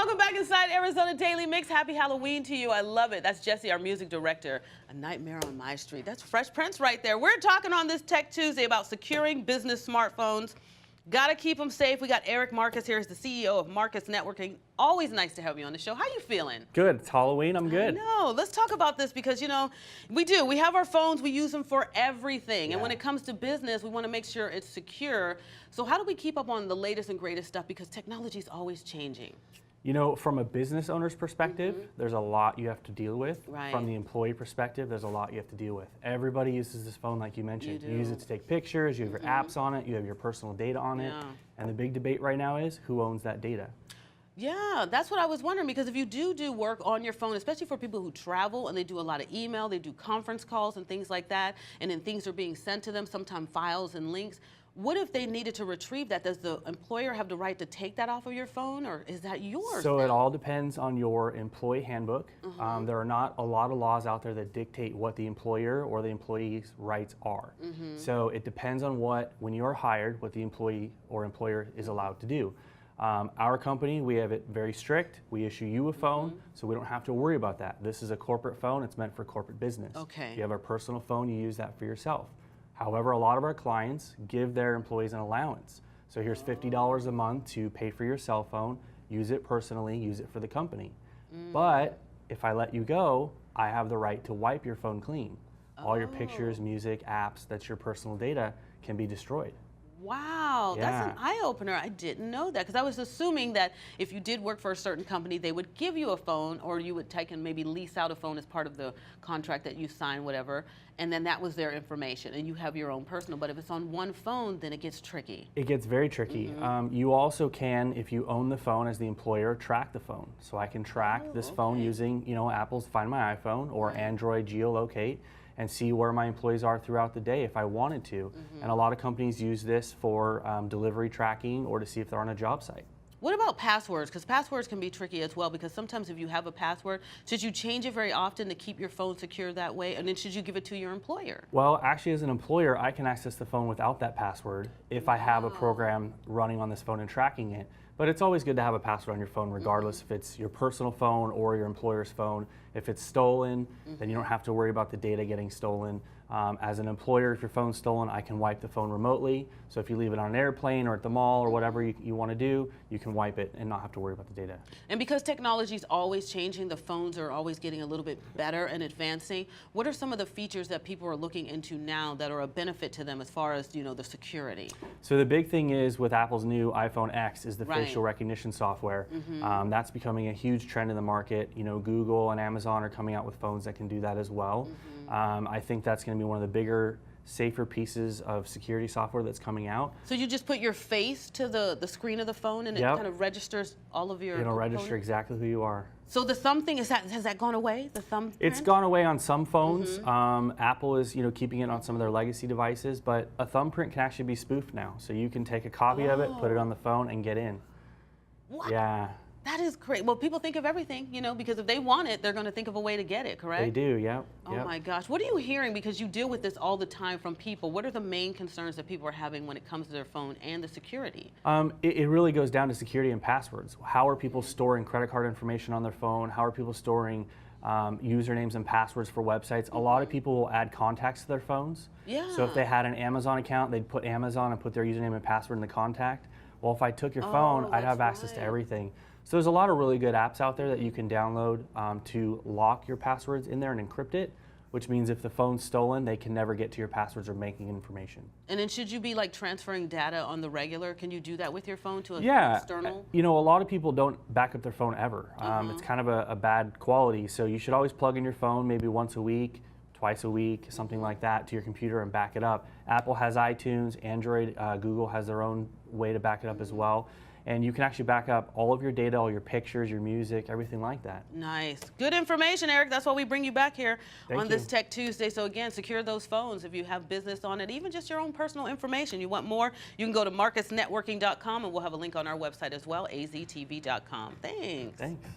Welcome back inside Arizona Daily Mix. Happy Halloween to you. I love it. That's Jesse, our music director. A Nightmare on My Street. That's Fresh Prince right there. We're talking on this Tech Tuesday about securing business smartphones. Gotta keep them safe. We got Eric Marcus here. He's the CEO of Marcus Networking. Always nice to have you on the show. How you feeling? Good. It's Halloween. I'm good. No, let's talk about this because, you know, we have our phones. We use them for everything. Yeah. And when it comes to business, we want to make sure it's secure. So how do we keep up on the latest and greatest stuff? Because technology is always changing. You know, from a business owner's perspective, there's a lot you have to deal with. Right. From the employee perspective, there's a lot you have to deal with. Everybody uses this phone like you mentioned. You use it to take pictures, you have your apps on it, you have your personal data on it. And the big debate right now is who owns that data? Yeah, that's what I was wondering, because if you do work on your phone, especially for people who travel and they do a lot of email, they do conference calls and things like that, and then things are being sent to them, sometimes files and links. What if they needed to retrieve that? Does the employer have the right to take that off of your phone, or is that yours? So it all depends on your employee handbook. There are not a lot of laws out there that dictate what the employer or the employee's rights are. So it depends on when you're hired, what the employee or employer is allowed to do. Our company, we have it very strict. We issue you a phone, so we don't have to worry about that. This is a corporate phone. It's meant for corporate business. Okay. If you have a personal phone, you use that for yourself. However, a lot of our clients give their employees an allowance. So here's $50 a month to pay for your cell phone, use it personally, use it for the company. But if I let you go, I have the right to wipe your phone clean. All your pictures, music, apps, that's your personal data, can be destroyed. Wow, that's an eye-opener. I didn't know that, because I was assuming that if you did work for a certain company, they would give you a phone, or you would take and maybe lease out a phone as part of the contract that you sign, whatever, and then that was their information, and you have your own personal. But if it's on one phone, then it gets tricky. It gets very tricky. You also can, if you own the phone as the employer, track the phone. So I can track this phone using, you know, Apple's Find My iPhone or Android Geolocate, and see where my employees are throughout the day if I wanted to. And a lot of companies use this for delivery tracking or to see if they're on a job site. What about passwords? Because passwords can be tricky as well, because sometimes if you have a password, should you change it very often to keep your phone secure that way? And then should you give it to your employer? Well, actually, as an employer, I can access the phone without that password if I have a program running on this phone and tracking it. But it's always good to have a password on your phone, regardless if it's your personal phone or your employer's phone. If it's stolen, then you don't have to worry about the data getting stolen. As an employer, if your phone's stolen, I can wipe the phone remotely. So if you leave it on an airplane or at the mall or whatever you want to do, you can wipe it and not have to worry about the data. And because technology is always changing, the phones are always getting a little bit better and advancing. What are some of the features that people are looking into now that are a benefit to them as far as, you know, the security? So the big thing is with Apple's new iPhone X is the facial recognition software. That's becoming a huge trend in the market. You know, Google and Amazon are coming out with phones that can do that as well. I think that's going to be one of the bigger, safer pieces of security software that's coming out. So you just put your face to the screen of the phone, and it kind of registers all of your It'll register exactly who you are. So the thumb thing, has that gone away? The thumb? It's gone away on some phones. Apple is, you know, keeping it on some of their legacy devices, but a thumbprint can actually be spoofed now. So you can take a copy of it, put it on the phone, and get in. What? Yeah. That is great. Well, people think of everything, you know, because if they want it, they're going to think of a way to get it, correct? They do, yeah. Oh my gosh. What are you hearing? Because you deal with this all the time from people. What are the main concerns that people are having when it comes to their phone and the security? It really goes down to security and passwords. How are people storing credit card information on their phone? How are people storing usernames and passwords for websites? A lot of people will add contacts to their phones. Yeah. So if they had an Amazon account, they'd put Amazon and put their username and password in the contact. Well, if I took your phone, I'd have access to everything. So there's a lot of really good apps out there that you can download to lock your passwords in there and encrypt it, which means if the phone's stolen, they can never get to your passwords or banking information. And then should you be like transferring data on the regular? Can you do that with your phone to an external? You know, a lot of people don't back up their phone ever. It's kind of a bad quality, so you should always plug in your phone maybe once a week, twice a week, something like that, to your computer and back it up. Apple has iTunes, Android, Google has their own way to back it up as well. And you can actually back up all of your data, all your pictures, your music, everything like that. Nice. Good information, Eric. That's why we bring you back here on this Tech Tuesday. So again, secure those phones if you have business on it, even just your own personal information. You want more, you can go to marcusnetworking.com, and we'll have a link on our website as well, AZTV.com. Thanks. Thanks.